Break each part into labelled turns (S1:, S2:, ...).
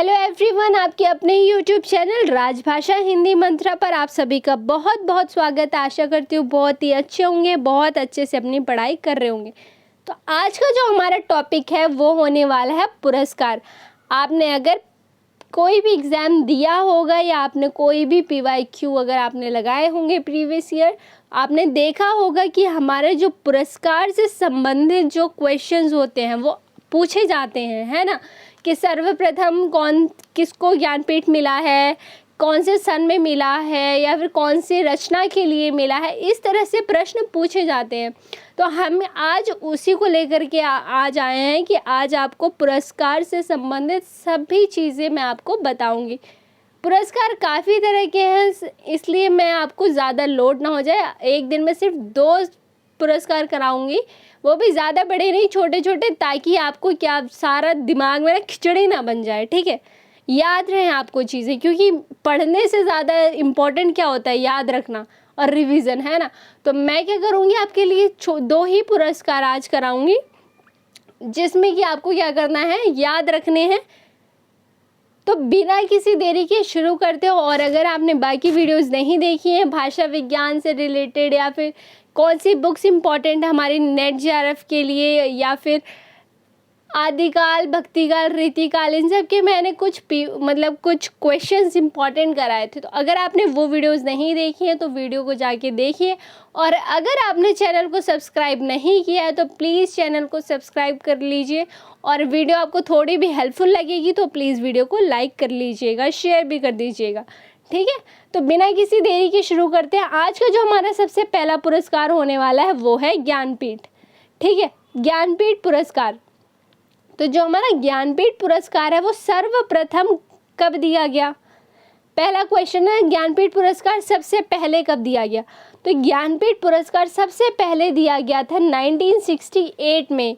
S1: Hello everyone, आपके अपने ही YouTube channel राजभाषा हिंदी मंत्रा पर आप सभी का बहुत बहुत स्वागत है। आशा करती हूँ बहुत ही अच्छे होंगे, बहुत अच्छे से अपनी पढ़ाई कर रहे होंगे। तो आज का जो हमारा टॉपिक है वो होने वाला है पुरस्कार। आपने अगर कोई भी एग्ज़ाम दिया होगा या आपने कोई भी PYQ अगर आपने लगाए होंगे प्रीवियस ईयर, आपने देखा होगा कि हमारे जो पुरस्कार से संबंधित जो क्वेश्चंस होते हैं वो पूछे जाते हैं, है ना। कि सर्वप्रथम किसको ज्ञानपीठ मिला है, कौन से सन में मिला है, या फिर कौन सी रचना के लिए मिला है। इस तरह से प्रश्न पूछे जाते हैं। तो हम आज उसी को लेकर के आज आए हैं कि आज आपको पुरस्कार से संबंधित सभी चीज़ें मैं आपको बताऊंगी। पुरस्कार काफ़ी तरह के हैं, इसलिए मैं आपको ज़्यादा लोड ना हो जाए। एक दिन में सिर्फ 2 पुरस्कार कराऊंगी, वो भी ज़्यादा बड़े नहीं, छोटे छोटे, ताकि आपको क्या सारा दिमाग में खिचड़ी ना बन जाए। ठीक है, याद रहें आपको चीज़ें, क्योंकि पढ़ने से ज़्यादा इम्पोर्टेंट क्या होता है, याद रखना और रिवीजन, है ना। तो मैं क्या करूँगी, आपके लिए 2 ही पुरस्कार आज कराऊंगी, जिसमें कि आपको क्या करना है, याद रखने हैं। तो बिना किसी देरी के शुरू करते हो। और अगर आपने बाकी वीडियोस नहीं देखी हैं भाषा विज्ञान से रिलेटेड, या फिर कौन सी बुक्स इम्पॉर्टेंट है हमारी नेट JRF के लिए, या फिर आदिकाल, भक्तिकाल, रीतिकाल, इन सब के मैंने कुछ क्वेश्चंस इंपॉर्टेंट कराए थे। तो अगर आपने वो वीडियोस नहीं देखी हैं तो वीडियो को जाके देखिए। और अगर आपने चैनल को सब्सक्राइब नहीं किया है तो प्लीज़ चैनल को सब्सक्राइब कर लीजिए। और वीडियो आपको थोड़ी भी हेल्पफुल लगेगी तो प्लीज़ वीडियो को लाइक कर लीजिएगा, शेयर भी कर दीजिएगा। ठीक है, तो बिना किसी देरी के शुरू करते हैं। आज का जो हमारा सबसे पहला पुरस्कार होने वाला है वो है ज्ञानपीठ। ठीक है, ज्ञानपीठ पुरस्कार। तो जो हमारा ज्ञानपीठ पुरस्कार है वो सर्वप्रथम कब दिया गया। पहला क्वेश्चन है, ज्ञानपीठ पुरस्कार सबसे पहले कब दिया गया। तो ज्ञानपीठ पुरस्कार सबसे पहले दिया गया था 1968 में।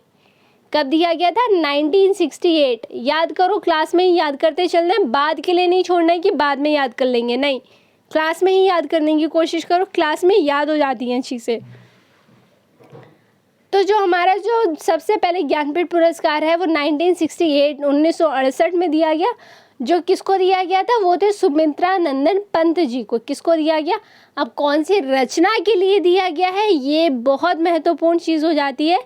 S1: कब दिया गया था, 1968। याद करो, क्लास में ही याद करते चलना है, बाद के लिए नहीं छोड़ना है कि बाद में याद कर लेंगे, नहीं, क्लास में ही याद करने की कोशिश करो, क्लास में याद हो जाती हैं चीज़ें। तो जो हमारा जो सबसे पहले ज्ञानपीठ पुरस्कार है वो 1968 में दिया गया। जो किसको दिया गया था, वो थे सुमित्रा नंदन पंत जी को। किसको दिया गया, अब कौन सी रचना के लिए दिया गया है, ये बहुत महत्वपूर्ण चीज़ हो जाती है।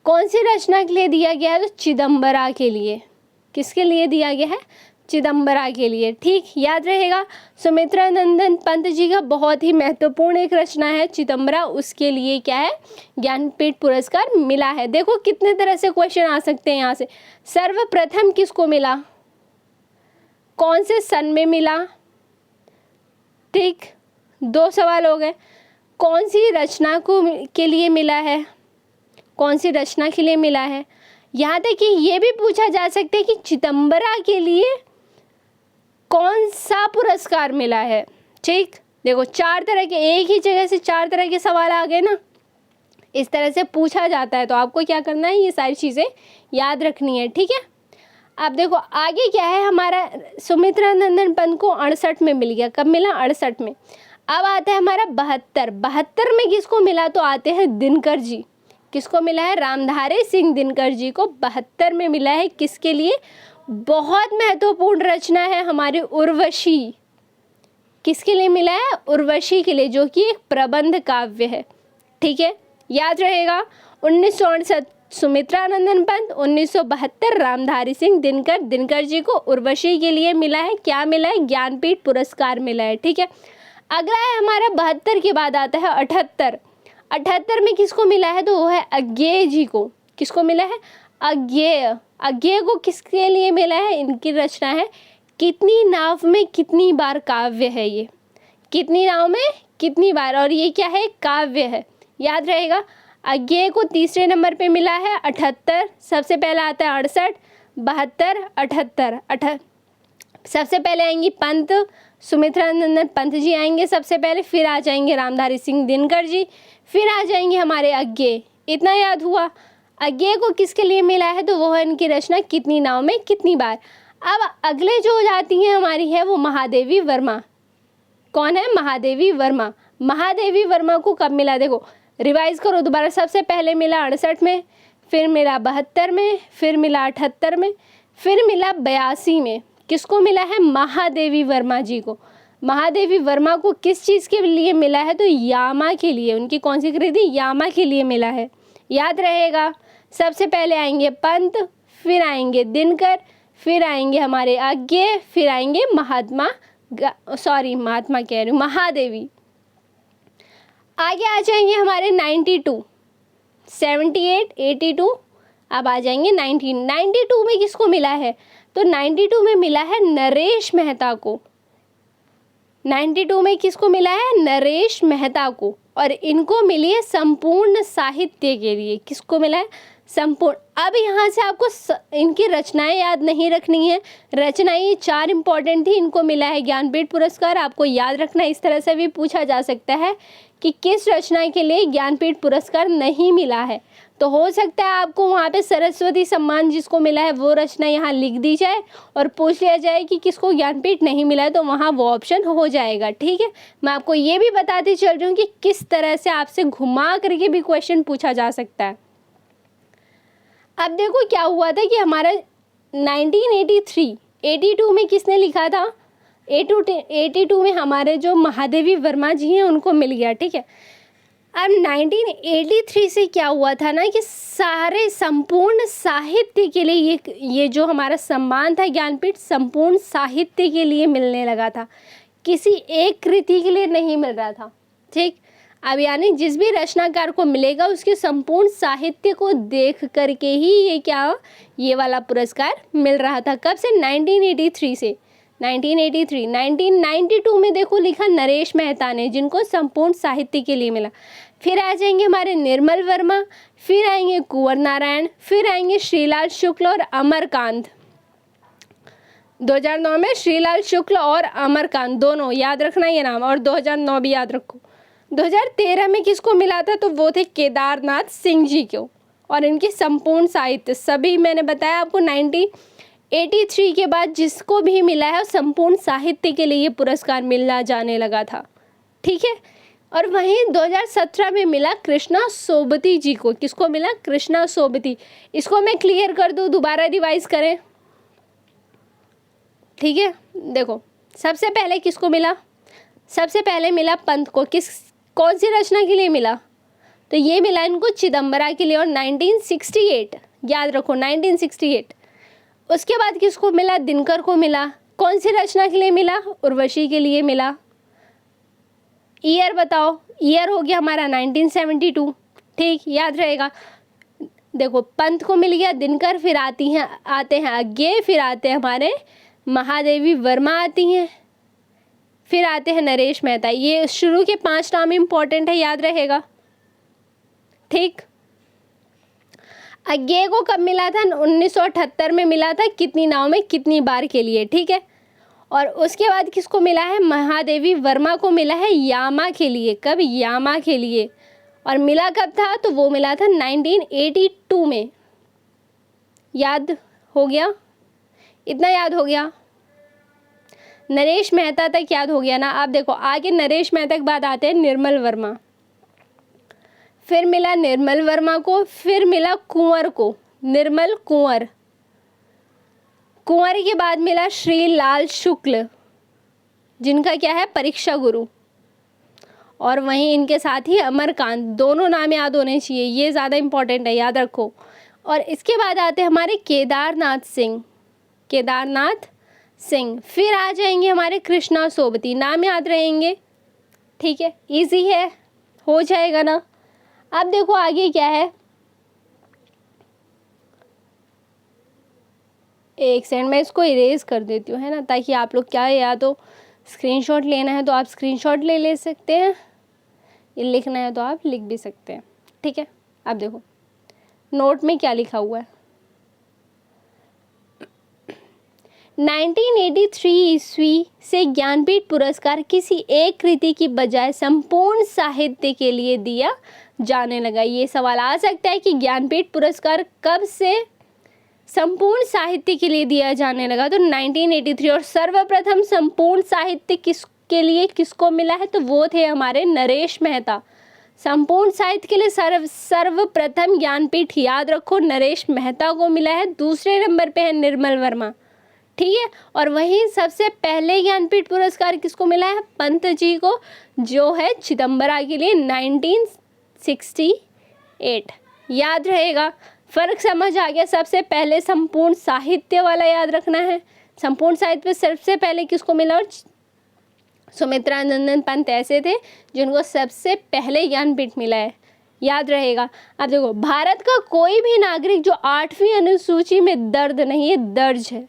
S1: कौन सी रचना के लिए दिया गया है, तो चिदम्बरा के लिए। किसके लिए दिया गया है, चिदम्बरा के लिए। ठीक, याद रहेगा, सुमित्रा नंदन पंत जी का बहुत ही महत्वपूर्ण एक रचना है चिदम्बरा, उसके लिए क्या है, ज्ञानपीठ पुरस्कार मिला है। देखो कितने तरह से क्वेश्चन आ सकते हैं यहाँ से। सर्वप्रथम किसको मिला, कौन से सन में मिला। ठीक, 2 सवाल हो गए। कौन सी रचना के लिए मिला है, कौन सी रचना के लिए मिला है। यहाँ तक कि ये भी पूछा जा सकता है कि चिदम्बरा के लिए कौन सा पुरस्कार मिला है। ठीक, देखो 4 तरह के, एक ही जगह से 4 तरह के सवाल आ गए ना, इस तरह से पूछा जाता है। तो आपको क्या करना है, ये सारी चीज़ें याद रखनी है। ठीक है, अब देखो आगे क्या है, हमारा सुमित्रा नंदन पंत को 68 में मिल गया। कब मिला, 68 में। अब आता है हमारा 72 में किसको मिला, तो आते हैं दिनकर जी। किसको मिला है, रामधारी सिंह दिनकर जी को 72 में मिला है। किसके लिए, बहुत महत्वपूर्ण रचना है हमारी उर्वशी। किसके लिए मिला है, उर्वशी के लिए, जो कि एक प्रबंध काव्य है। ठीक है, याद रहेगा, 1968 सुमित्रा नंदन पंत, 1972 रामधारी सिंह दिनकर जी को उर्वशी के लिए मिला है। क्या मिला है, ज्ञानपीठ पुरस्कार मिला है। ठीक है, अगला है हमारा 72 के बाद आता है 78 में किसको मिला है, तो वो है अज्ञेय जी को। किसको मिला है, अज्ञेय को किसके लिए मिला है, इनकी रचना है कितनी नाव में कितनी बार काव्य है। ये कितनी नाव में कितनी बार, और ये क्या है, काव्य है। याद रहेगा, अज्ञेय को तीसरे नंबर पे मिला है 78। सबसे पहला आता है 68, 72, 78। सबसे पहले आएंगी पंत, सुमित्रा नंदन पंत जी आएंगे सबसे पहले, फिर आ जाएंगे रामधारी सिंह दिनकर जी, फिर आ जाएंगे हमारे अज्ञेय। इतना याद हुआ। अज्ञेय को किसके लिए मिला है, तो वो है इनकी रचना कितनी नाव में कितनी बार। अब अगले जो हो जाती हैं हमारी है वो महादेवी वर्मा। कौन है, महादेवी वर्मा। महादेवी वर्मा को कब मिला, देखो रिवाइज करो दोबारा। सबसे पहले मिला 68 में, फिर मिला 72 में, फिर मिला 78 में, फिर मिला 82 में। किसको मिला है? महादेवी वर्मा जी को। महादेवी वर्मा को किस चीज़ के लिए मिला है? तो यामा के लिए। उनकी कौन सी कृति? यामा के लिए मिला है, याद रहेगा। सबसे पहले आएंगे पंत, फिर आएंगे दिनकर, फिर आएंगे हमारे अज्ञेय, फिर आएंगे महात्मा कह रही हूँ, महादेवी। आगे आ जाएंगे हमारे 92, 78, 82, अब आ जाएंगे 92 में किसको मिला है? तो 92 में मिला है नरेश मेहता को। 92 में किसको मिला है? नरेश मेहता को। और इनको मिली है संपूर्ण साहित्य के लिए। किसको मिला है? संपूर्ण। अब यहाँ से आपको इनकी रचनाएं याद नहीं रखनी है। रचनाएं 4 इंपॉर्टेंट थी, इनको मिला है ज्ञानपीठ पुरस्कार। आपको याद रखना, इस तरह से भी पूछा जा सकता है कि किस रचना के लिए ज्ञानपीठ पुरस्कार नहीं मिला है। तो हो सकता है आपको वहाँ पे सरस्वती सम्मान जिसको मिला है वो रचना यहाँ लिख दी जाए और पूछ लिया जाए कि किसको ज्ञानपीठ नहीं मिला है, तो वहाँ वो ऑप्शन हो जाएगा। ठीक है, मैं आपको ये भी बताती चल रही हूँ कि किस तरह से आपसे घुमा करके भी क्वेश्चन पूछा जा सकता है। अब देखो क्या हुआ था कि हमारा 1983, 82 में किसने लिखा था? 82 में हमारे जो महादेवी वर्मा जी हैं उनको मिल गया। ठीक है, अब 1983 से क्या हुआ था ना कि सारे संपूर्ण साहित्य के लिए ये जो हमारा सम्मान था ज्ञानपीठ, संपूर्ण साहित्य के लिए मिलने लगा था, किसी एक कृति के लिए नहीं मिल रहा था। ठीक, अब यानी जिस भी रचनाकार को मिलेगा उसके संपूर्ण साहित्य को देख करके ही ये वाला पुरस्कार मिल रहा था। कब से? 1983 से। 1983, 1992 में देखो लिखा नरेश मेहता ने, जिनको संपूर्ण साहित्य के लिए मिला। फिर आ जाएंगे हमारे निर्मल वर्मा, फिर आएंगे कुंवर नारायण, फिर आएंगे श्रीलाल शुक्ल और अमरकांत। 2009 में श्रीलाल शुक्ल और अमरकांत दोनों, याद रखना ये नाम, और 2009 भी याद रखो। 2013 में किसको मिला था? तो वो थे केदारनाथ सिंह जी को, और इनके संपूर्ण साहित्य सभी मैंने बताया आपको 1983 के बाद जिसको भी मिला है संपूर्ण साहित्य के लिए ये पुरस्कार मिलना जाने लगा था। ठीक है, और वहीं 2017 में मिला कृष्णा सोबती जी को। किसको मिला? कृष्णा सोबती। इसको मैं क्लियर कर दूँ, दोबारा रिवाइज करें। ठीक है, देखो सबसे पहले किसको मिला? सबसे पहले मिला पंत को। कौन सी रचना के लिए मिला? तो ये मिला इनको चिदम्बरा के लिए, और 1968, याद रखो 1968। उसके बाद किसको मिला? दिनकर को मिला। कौन सी रचना के लिए मिला? उर्वशी के लिए मिला। ईयर बताओ, ईयर हो गया हमारा 1972। ठीक, याद रहेगा। देखो पंत को मिल गया, दिनकर, फिर आते हैं अज्ञेय, फिर आते हैं हमारे महादेवी वर्मा आती हैं, फिर आते हैं नरेश मेहता। ये शुरू के 5 नाम इंपॉर्टेंट है, याद रहेगा। ठीक, अज्ञेय को कब मिला था? 1978 में मिला था। कितनी नाव में, कितनी बार के लिए। ठीक है, और उसके बाद किसको मिला है? महादेवी वर्मा को मिला है यामा के लिए। कब? यामा के लिए। और मिला कब था? तो वो मिला था 1982 में। याद हो गया? इतना याद हो गया? नरेश मेहता तक याद हो गया ना? आप देखो आगे नरेश मेहता के बाद आते हैं निर्मल वर्मा, फिर मिला निर्मल वर्मा को, फिर मिला कुंवर को, निर्मल कुंवर। कुंवर के बाद मिला श्रीलाल शुक्ल, जिनका क्या है? परीक्षा गुरु। और वहीं इनके साथ ही अमरकांत। दोनों नाम याद होने चाहिए, ये ज़्यादा इंपॉर्टेंट है, याद रखो। और इसके बाद आते हैं हमारे केदारनाथ सिंह, केदारनाथ सिंह। फिर आ जाएंगे हमारे कृष्णा सोबती। नाम याद रहेंगे। ठीक है, इजी है, हो जाएगा ना। अब देखो आगे क्या है, एक सेकंड मैं इसको इरेज कर देती हूँ, है ना, ताकि आप लोग क्या, या तो स्क्रीनशॉट लेना है तो आप स्क्रीनशॉट ले सकते हैं, ये लिखना है तो आप लिख भी सकते हैं। ठीक है, अब देखो नोट में क्या लिखा हुआ है। 1983 ईस्वी से ज्ञानपीठ पुरस्कार किसी एक कृति की बजाय संपूर्ण साहित्य के लिए दिया जाने लगा। ये सवाल आ सकता है कि ज्ञानपीठ पुरस्कार कब से संपूर्ण साहित्य के लिए दिया जाने लगा? तो 1983। और सर्वप्रथम संपूर्ण साहित्य किसके लिए किसको मिला है? तो वो थे हमारे नरेश मेहता। संपूर्ण साहित्य के लिए सर्वप्रथम ज्ञानपीठ, याद रखो, नरेश मेहता को मिला है। दूसरे नंबर पे है निर्मल वर्मा। ठीक है। और वहीं सबसे पहले ज्ञानपीठ पुरस्कार किसको मिला है? पंत जी को, जो है चिदम्बरा के लिए 1968। याद रहेगा, फर्क समझ आ गया। सबसे पहले संपूर्ण साहित्य वाला याद रखना है। संपूर्ण साहित्य में सबसे पहले किसको मिला? और सुमित्रानंदन पंत ऐसे थे जिनको सबसे पहले ज्ञानपीठ मिला है, याद रहेगा। अब देखो, भारत का कोई भी नागरिक जो 8वीं अनुसूची में दर्ज नहीं है, दर्ज है,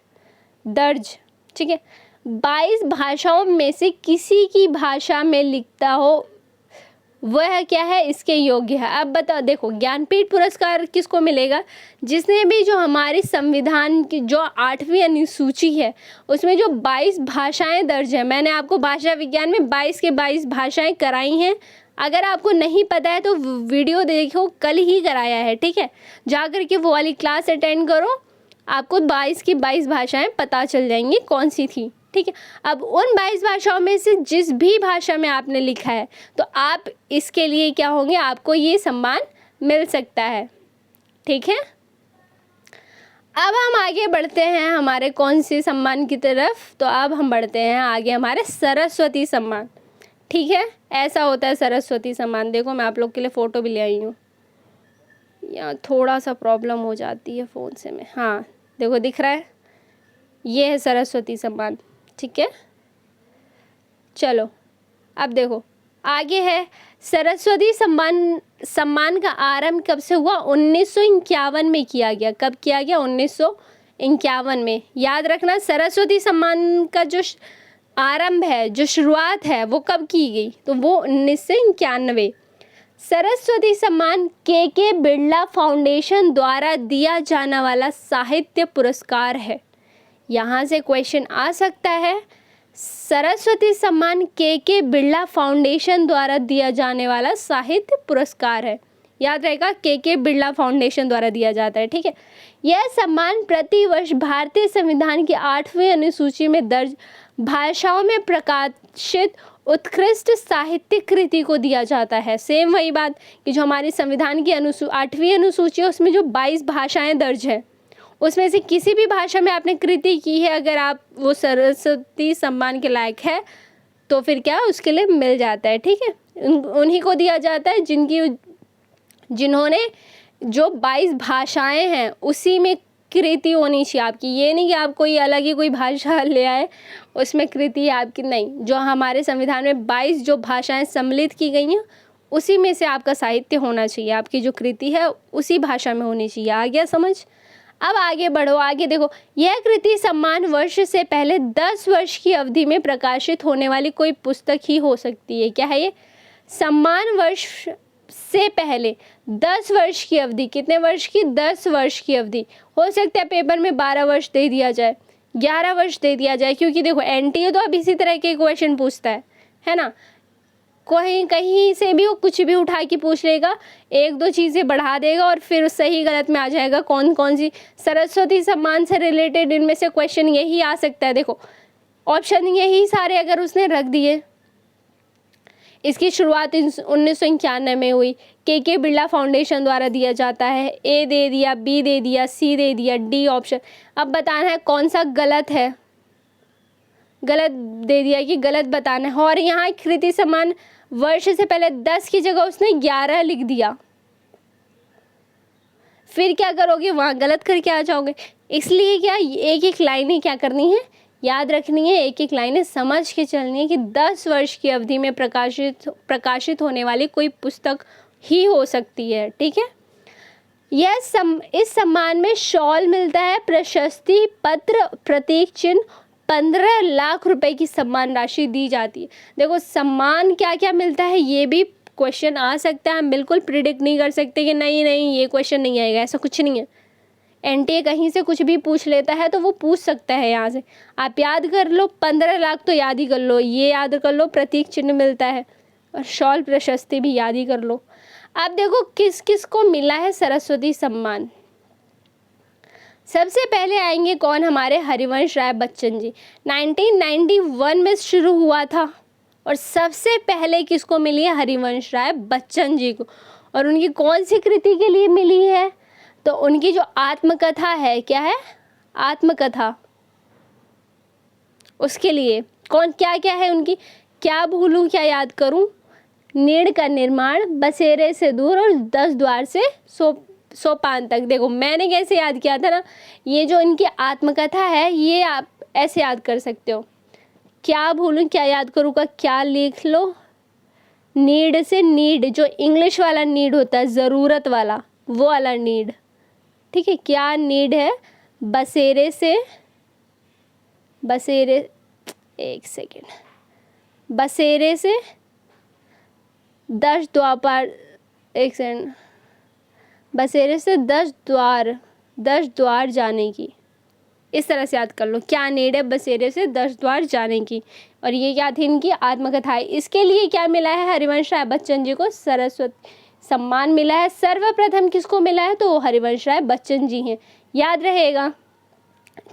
S1: दर्ज, ठीक है, 22 भाषाओं में से किसी की भाषा में लिखता हो, वह क्या है? इसके योग्य है। अब बताओ, देखो ज्ञानपीठ पुरस्कार किसको मिलेगा? जिसने भी जो हमारी संविधान की जो 8वीं अनुसूची है उसमें जो 22 भाषाएं दर्ज है, मैंने आपको भाषा विज्ञान में 22 के 22 भाषाएं कराई हैं। अगर आपको नहीं पता है तो वीडियो देखो, कल ही कराया है, ठीक है, जा कर के वो वाली क्लास अटेंड करो, आपको 22 की 22 भाषाएं पता चल जाएंगी कौन सी थी, ठीक है। अब उन 22 भाषाओं में से जिस भी भाषा में आपने लिखा है तो आप इसके लिए क्या होंगे? आपको ये सम्मान मिल सकता है, ठीक है। अब हम आगे बढ़ते हैं हमारे कौन से सम्मान की तरफ? तो अब हम बढ़ते हैं आगे हमारे सरस्वती सम्मान, ठीक है। ऐसा होता है सरस्वती सम्मान। देखो, मैं आप लोग के लिए फ़ोटो भी ले आई हूँ। यहाँ थोड़ा सा प्रॉब्लम हो जाती है फ़ोन से में, हाँ देखो दिख रहा है, ये है सरस्वती सम्मान, ठीक है। चलो अब देखो आगे है सरस्वती सम्मान का आरंभ कब से हुआ? 1951 में किया गया। कब किया गया? 1951 में। याद रखना, सरस्वती सम्मान का जो आरंभ है, जो शुरुआत है, वो कब की गई? तो वो 1991। सरस्वती सम्मान के बिरला फाउंडेशन द्वारा दिया जाने वाला साहित्य पुरस्कार है। यहाँ से क्वेश्चन आ सकता है, सरस्वती सम्मान के बिरला फाउंडेशन द्वारा दिया जाने वाला साहित्य पुरस्कार है। याद रहेगा, के बिरला फाउंडेशन द्वारा दिया जाता है, ठीक है। यह सम्मान प्रतिवर्ष भारतीय संविधान की 8वीं अनुसूची में दर्ज भाषाओं में प्रकाशित उत्कृष्ट साहित्यिक कृति को दिया जाता है। सेम वही बात कि जो हमारी संविधान की 8वीं अनुसूची है उसमें जो 22 भाषाएं दर्ज है, उसमें से किसी भी भाषा में आपने कृति की है, अगर आप वो सरस्वती सम्मान के लायक है तो फिर क्या उसके लिए मिल जाता है, ठीक है। उन्हीं को दिया जाता है जिन्होंने जो 22 भाषाएं हैं उसी में कृति होनी चाहिए आपकी। ये नहीं कि आप कोई अलग ही कोई भाषा ले आए उसमें कृति आपकी, नहीं, जो हमारे संविधान में 22 जो भाषाएं सम्मिलित की गई हैं उसी में से आपका साहित्य होना चाहिए, आपकी जो कृति है उसी भाषा में होनी चाहिए। आ गया समझ? अब आगे बढ़ो, आगे देखो, यह कृति सम्मान वर्ष से पहले 10 वर्ष की अवधि में प्रकाशित होने वाली कोई पुस्तक ही हो सकती है। क्या है ये? सम्मान वर्ष से पहले 10 वर्ष की अवधि। कितने वर्ष की? 10 वर्ष की अवधि। हो सकता है पेपर में 12 वर्ष दे दिया जाए, 11 वर्ष दे दिया जाए, क्योंकि देखो एनटीए तो अब इसी तरह के क्वेश्चन पूछता है ना। कहीं से भी वो कुछ भी उठा के पूछ लेगा, एक दो चीज़ें बढ़ा देगा और फिर सही गलत में आ जाएगा कौन कौन सी। सरस्वती सम्मान से रिलेटेड इनमें से क्वेश्चन यही आ सकता है। देखो ऑप्शन यही सारे अगर उसने रख दिए। इसकी शुरुआत 1991 में हुई, के बिरला फाउंडेशन द्वारा दिया जाता है। ए दे दिया, बी दे दिया, सी दे दिया, डी ऑप्शन। अब बताना है कौन सा गलत है, गलत दे दिया कि गलत बताना है। और यहाँ कृति सम्मान वर्ष से पहले 10 की जगह उसने 11 लिख दिया, फिर क्या करोगे? वहाँ गलत करके आ जाओगे। इसलिए क्या एक एक लाइनें क्या करनी है, याद रखनी है, एक एक लाइनें समझ के चलनी है कि 10 वर्ष की अवधि में प्रकाशित होने वाली कोई पुस्तक ही हो सकती है, ठीक है। इस सम्मान में शॉल मिलता है, प्रशस्ति पत्र, प्रतीक चिन्ह, 15 लाख रुपए की सम्मान राशि दी जाती है। देखो सम्मान क्या क्या मिलता है ये भी क्वेश्चन आ सकता है। हम बिल्कुल प्रिडिक्ट नहीं कर सकते कि नहीं ये क्वेश्चन नहीं आएगा, ऐसा कुछ नहीं है। एनटीए कहीं से कुछ भी पूछ लेता है तो वो पूछ सकता है। यहाँ से आप याद कर लो, 15 लाख तो याद ही कर लो, ये याद कर लो, प्रतीक चिन्ह मिलता है और शॉल प्रशस्ति भी याद ही कर लो। अब देखो किस किस को मिला है सरस्वती सम्मान। सबसे पहले आएंगे कौन? हमारे हरिवंश राय बच्चन जी। 1991 में शुरू हुआ था और सबसे पहले किसको मिली है? हरिवंश राय बच्चन जी को। और उनकी कौन सी कृति के लिए मिली है? तो उनकी जो आत्मकथा है, क्या है? आत्मकथा। उसके लिए कौन क्या क्या है उनकी, क्या भूलूं क्या याद करूं, नीड़ का निर्माण, बसेरे से दूर और 10 द्वार से सोपान तक। देखो मैंने कैसे याद किया था ना, ये जो इनकी आत्मकथा है ये आप ऐसे याद कर सकते हो, क्या भूलूं क्या याद करूं का क्या लिख लो, नीड से, नीड जो इंग्लिश वाला नीड होता है, ज़रूरत वाला, वो वाला नीड, ठीक है। क्या नीड है, बसेरे से, बसेरे, एक सेकेंड, बसेरे से 10 द्वार, एक सेकेंड, बसेरे से 10 द्वार जाने की, इस तरह से याद कर लो। क्या नीड है, बसेरे से 10 द्वार जाने की। और ये क्या थी, इनकी आत्मकथा है। इसके लिए क्या मिला है, हरिवंश राय बच्चन जी को सरस्वती सम्मान मिला है। सर्वप्रथम किसको मिला है, तो हरिवंश राय बच्चन जी हैं, याद रहेगा।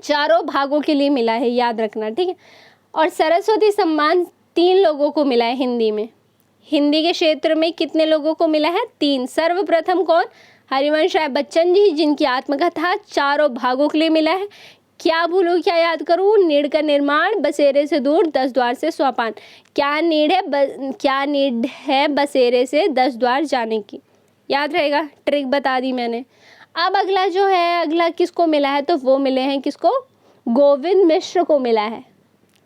S1: चारों भागों के लिए मिला है, याद रखना, ठीक है। और सरस्वती सम्मान 3 लोगों को मिला है हिंदी में। हिंदी के क्षेत्र में कितने लोगों को मिला है, 3। सर्वप्रथम कौन, हरिवंश राय बच्चन जी, जिनकी आत्मकथा चारों भागों के लिए मिला है। क्या भूलूं क्या याद करूं, नीड़ का निर्माण, बसेरे से दूर 10 द्वार से सोपान। क्या नीड है, क्या नीड है बसेरे से 10 द्वार जाने की, याद रहेगा, ट्रिक बता दी मैंने। अब अगला जो है, अगला किसको मिला है, तो वो मिले हैं किसको, गोविंद मिश्र को मिला है।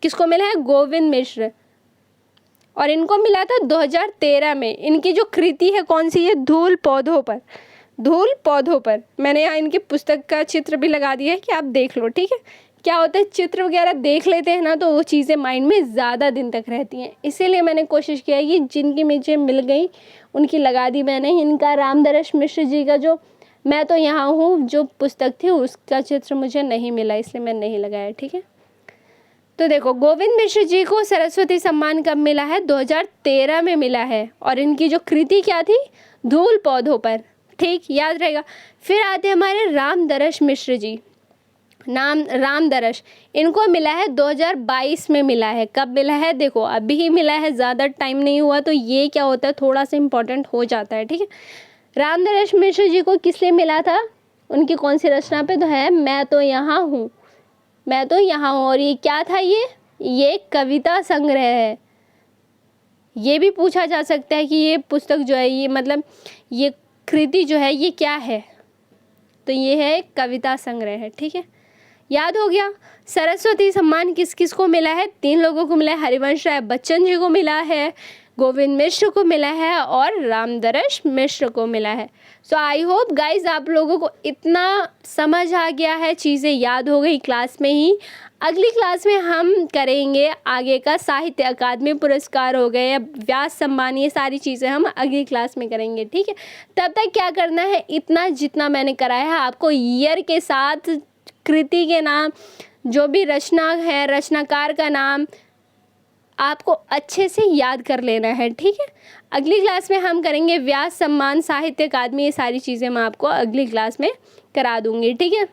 S1: किसको मिला है, गोविंद मिश्र। और इनको मिला था 2013 में। इनकी जो कृति है कौन सी है, धूल पौधों पर, धूल पौधों पर। मैंने यहाँ इनकी पुस्तक का चित्र भी लगा दिया है कि आप देख लो, ठीक है। क्या होता है, चित्र वगैरह देख लेते हैं ना तो वो चीज़ें माइंड में ज़्यादा दिन तक रहती हैं। इसीलिए मैंने कोशिश किया कि जिनकी मुझे मिल गई उनकी लगा दी मैंने। इनका रामदरस मिश्र जी का जो मैं तो यहाँ हूँ जो पुस्तक थी उसका चित्र मुझे नहीं मिला, इसलिए मैं नहीं लगाया, ठीक है। तो देखो गोविंद मिश्र जी को सरस्वती सम्मान कब मिला है, 2013 में मिला है। और इनकी जो कृति क्या थी, धूल पौधों पर, ठीक, याद रहेगा। फिर आते हमारे रामदरस मिश्र जी, नाम रामदरस, इनको मिला है 2022 में मिला है। कब मिला है, देखो अभी ही मिला है, ज़्यादा टाइम नहीं हुआ। तो ये क्या होता है, थोड़ा सा इम्पोर्टेंट हो जाता है, ठीक है। रामदरस मिश्र जी को किस लिए मिला था, उनकी कौन सी रचना पे, तो है मैं तो यहाँ हूँ, मैं तो यहाँ हूँ। और ये क्या था, ये कविता संग्रह है। ये भी पूछा जा सकता है कि ये पुस्तक जो है, ये मतलब ये कृति जो है ये क्या है, तो ये है कविता संग्रह है, ठीक है, याद हो गया। सरस्वती सम्मान किस किस को मिला है, 3 लोगों को मिला है, हरिवंश राय बच्चन जी को मिला है, गोविंद मिश्र को मिला है और रामदरस मिश्र को मिला है। सो आई होप गाइज आप लोगों को इतना समझ आ गया है, चीज़ें याद हो गई क्लास में ही। अगली क्लास में हम करेंगे आगे का, साहित्य अकादमी पुरस्कार हो गए, व्यास सम्मान, ये सारी चीज़ें हम अगली क्लास में करेंगे, ठीक है। तब तक क्या करना है, इतना जितना मैंने कराया है आपको ईयर के साथ, कृति के नाम, जो भी रचना है, रचनाकार का नाम आपको अच्छे से याद कर लेना है, ठीक है। अगली क्लास में हम करेंगे व्यास सम्मान, साहित्य अकादमी, ये सारी चीज़ें मैं आपको अगली क्लास में करा दूंगी, ठीक है।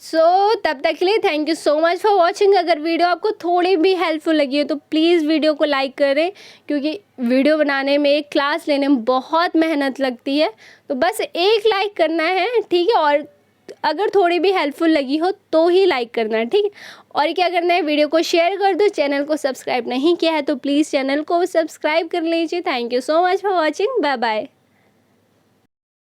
S1: सो तब तक के लिए thank you so much for watching. अगर वीडियो आपको थोड़ी भी हेल्पफुल लगी हो तो प्लीज़ वीडियो को लाइक करें, क्योंकि वीडियो बनाने में, क्लास लेने में बहुत मेहनत लगती है। तो बस एक लाइक करना है, ठीक है। और अगर थोड़ी भी हेल्पफुल लगी हो तो ही लाइक करना है, ठीक है। और क्या करना है, वीडियो को शेयर कर दो। चैनल को सब्सक्राइब नहीं किया है तो प्लीज़ चैनल को सब्सक्राइब कर लीजिए। Thank you so much for watching, bye bye.